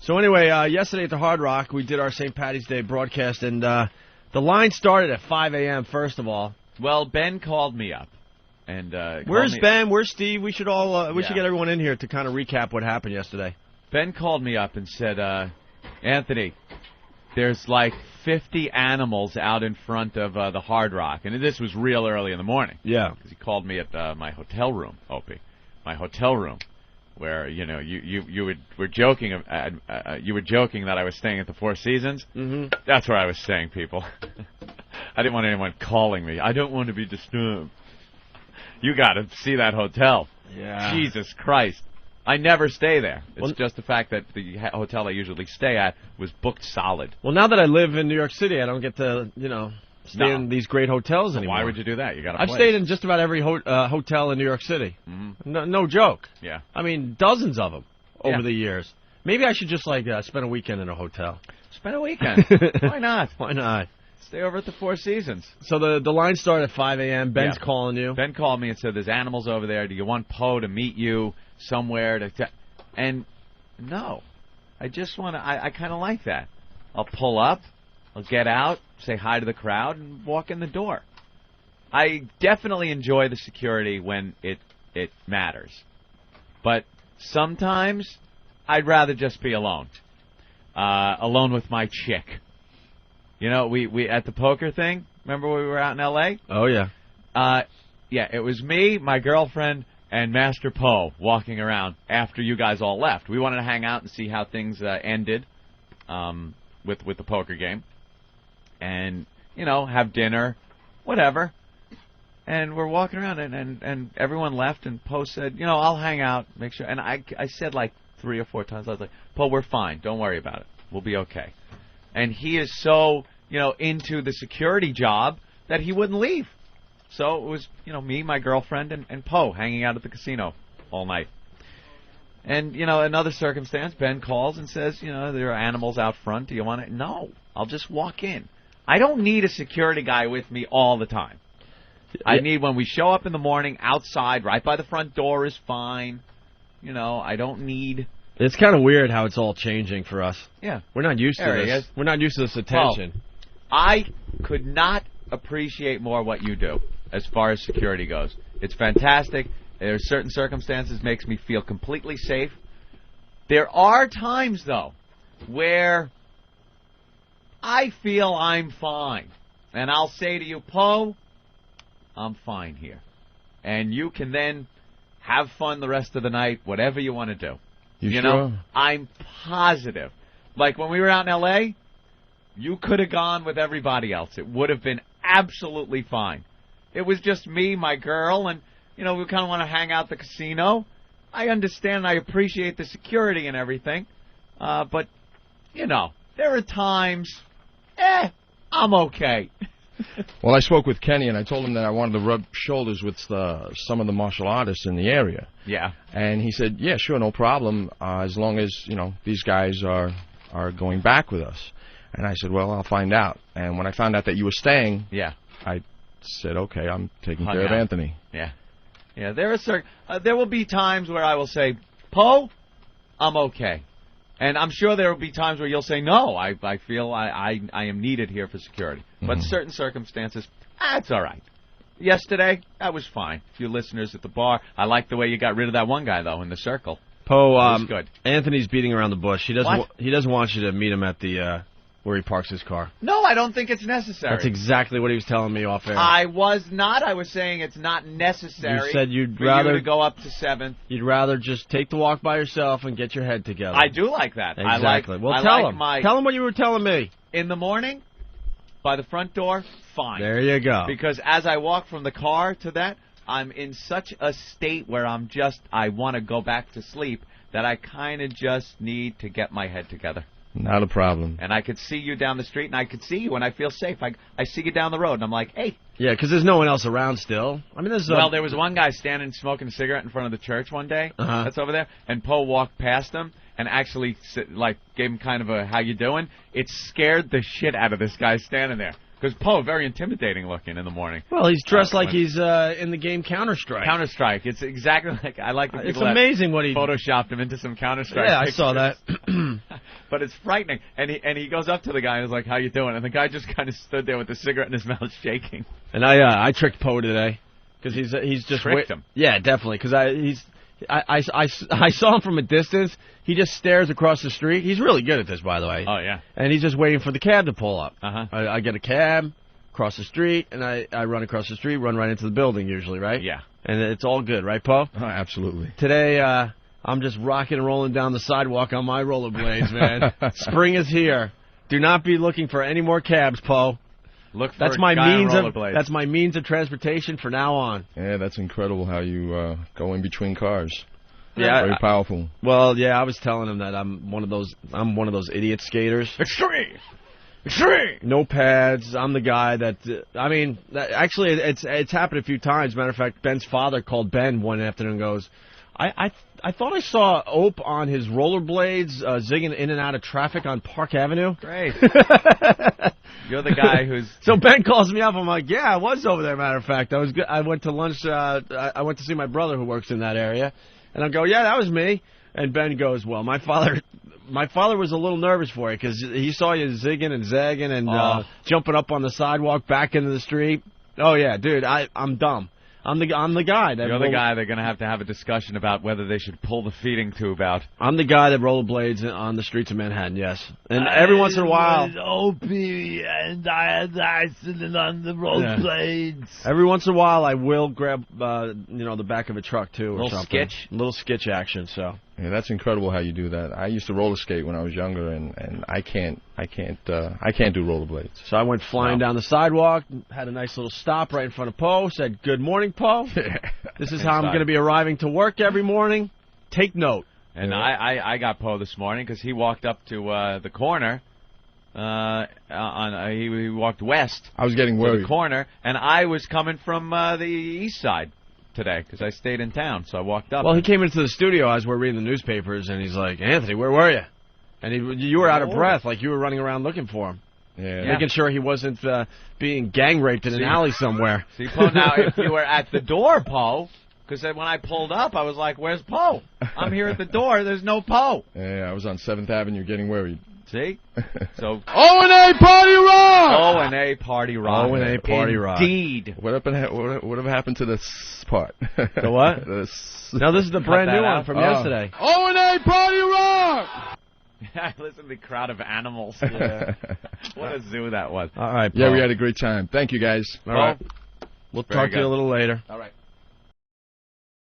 So anyway, yesterday at the Hard Rock, we did our St. Paddy's Day broadcast, and the line started at 5 a.m., first of all. Well, Ben called me up. And where's Ben? Where's Steve? We should should get everyone in here to kind of recap what happened yesterday. Ben called me up and said, Anthony, there's like 50 animals out in front of the Hard Rock. And this was real early in the morning. Yeah. Because he called me at my hotel room, Opie. My hotel room, where, you were joking that I was staying at the Four Seasons. Mm-hmm. That's where I was staying, people. I didn't want anyone calling me. I don't want to be disturbed. You got to see that hotel. Yeah. Jesus Christ. I never stay there. It's just the fact that the hotel I usually stay at was booked solid. Well, now that I live in New York City, I don't get to, stay in these great hotels anymore. Why would you do that? You got I've stayed in just about every hotel in New York City. Mm-hmm. No joke. Yeah. I mean, dozens of them over the years. Maybe I should just, spend a weekend in a hotel. Spend a weekend. Why not? Why not? Stay over at the Four Seasons. So the line started at 5 a.m. Ben's calling you. Ben called me and said, there's animals over there. Do you want Poe to meet you somewhere? And no. I just want to, I kind of like that. I'll pull up. I'll get out, say hi to the crowd, and walk in the door. I definitely enjoy the security when it matters. But sometimes I'd rather just be alone. Alone with my chick. We at the poker thing, remember when we were out in L.A.? Oh, yeah. Yeah, it was me, my girlfriend, and Master Poe walking around after you guys all left. We wanted to hang out and see how things ended with the poker game. And, have dinner, whatever. And we're walking around, and everyone left, and Poe said, I'll hang out, make sure. And I said like 3 or 4 times, I was like, Poe, we're fine. Don't worry about it. We'll be okay. And he is so, into the security job that he wouldn't leave. So it was, me, my girlfriend, and Poe hanging out at the casino all night. And, another circumstance, Ben calls and says, there are animals out front. Do you want it? No, I'll just walk in. I don't need a security guy with me all the time. I need when we show up in the morning outside, right by the front door is fine. I don't need... It's kind of weird how it's all changing for us. Yeah. We're not used to this. We're not used to this attention. Well, I could not appreciate more what you do as far as security goes. It's fantastic. There are certain circumstances makes me feel completely safe. There are times, though, where I feel I'm fine. And I'll say to you, Poe, I'm fine here. And you can then have fun the rest of the night, whatever you want to do. You sure? I'm positive. Like when we were out in L.A., you could have gone with everybody else. It would have been absolutely fine. It was just me, my girl, and, we kind of want to hang out at the casino. I understand and I appreciate the security and everything. But, there are times, I'm okay. Well, I spoke with Kenny, and I told him that I wanted to rub shoulders with some of the martial artists in the area. Yeah. And he said, yeah, sure, no problem, as long as, these guys are going back with us. And I said, well, I'll find out. And when I found out that you were staying, I said, okay, I'm taking care of Anthony. Yeah. Yeah, there will be times where I will say, Poe, I'm okay. And I'm sure there will be times where you'll say, no, I feel I am needed here for security. Mm-hmm. But certain circumstances, it's all right. Yesterday, that was fine. A few listeners at the bar. I like the way you got rid of that one guy, though, in the circle. Poe, good. Anthony's beating around the bush. He doesn't want you to meet him at the where he parks his car. No, I don't think it's necessary. That's exactly what he was telling me off air. I was not. I was saying it's not necessary. You said you'd for rather you to go up to 7th. You'd rather just take the walk by yourself and get your head together. I do like that. Exactly. Tell him. Tell him what you were telling me. In the morning, by the front door, fine. There you go. Because as I walk from the car to that, I'm in such a state where I want to go back to sleep that I kind of just need to get my head together. Not a problem. And I could see you down the street, and I could see you, and I feel safe. I see you down the road, and I'm like, hey. Yeah, because there's no one else around still. I mean, there was one guy standing smoking a cigarette in front of the church one day. That's over there. And Poe walked past him and actually gave him kind of a how you doing. It scared the shit out of this guy standing there. Because Poe, very intimidating looking in the morning. Well, he's dressed like he's in the game Counter-Strike. Counter-Strike. It's exactly like I like the people It's amazing what he photoshopped him into some Counter-Strike. Yeah, pictures. I saw that. but it's frightening. And he goes up to the guy and is like, "How you doing?" And the guy just kind of stood there with the cigarette in his mouth, shaking. And I tricked Poe today because he's just tricked him. Yeah, definitely. Because I saw him from a distance. He just stares across the street. He's really good at this, by the way. Oh yeah. And he's just waiting for the cab to pull up. Uh-huh. I get a cab, cross the street, and I run across the street, run right into the building usually, right? Yeah. And it's all good, right, Poe? Oh, absolutely. Today, I'm just rocking and rolling down the sidewalk on my rollerblades, man. Spring is here. Do not be looking for any more cabs, Poe. Look for that's my means of rollerblades. That's my means of transportation for now on. Yeah, that's incredible how you go in between cars. Yeah, very powerful. Well, yeah, I was telling him that I'm one of those idiot skaters. Extreme. No pads. I'm the guy that. Actually, it's happened a few times. Matter of fact, Ben's father called Ben one afternoon and goes, I thought I saw Ope on his rollerblades zigging in and out of traffic on Park Avenue. Great. You're the guy who's... So Ben calls me up. I'm like, yeah, I was over there, matter of fact. I went to lunch. I went to see my brother who works in that area. And I go, yeah, that was me. And Ben goes, well, my father was a little nervous for you because he saw you zigging and zagging and jumping up on the sidewalk back into the street. Oh, yeah, dude, I'm dumb. I'm the guy. You're the guy they're going to have a discussion about whether they should pull the feeding tube out. I'm the guy that rollerblades on the streets of Manhattan, yes. And every once in a while... Opie, and I had an accident on the rollerblades. Yeah. Every once in a while, I will grab, the back of a truck, too, or little something. Sketch? Little sketch action, so... Yeah, that's incredible how you do that. I used to roller skate when I was younger, and I can't do rollerblades. So I went flying down the sidewalk, had a nice little stop right in front of Poe, said, "Good morning, Poe. This is how I'm going to be arriving to work every morning. Take note." And I got Poe this morning because he walked up to the corner. He walked west. I was getting worried. To the corner, and I was coming from the east side today because I stayed in town, so I walked up. Well, he came into the studio as we're reading the newspapers, and he's like, "Anthony, where were you?" And you were out of breath, like you were running around looking for him. Yeah. Making sure he wasn't being gang raped in an alley somewhere. See, Poe, now if you were at the door, Poe, because when I pulled up, I was like, "Where's Poe? I'm here at the door. There's no Poe." Yeah, I was on 7th Avenue getting worried. See? So O&A Party Rock! O&A Party Rock. O&A Party Rock. Indeed. Whatever happened to this part? The what? No, this is the brand new one from yesterday. O&A Party Rock! I listened to the crowd of animals. Yeah. What a zoo that was. All right, Paul. Yeah, we had a great time. Thank you, guys. All right. We'll talk to you a little later. All right.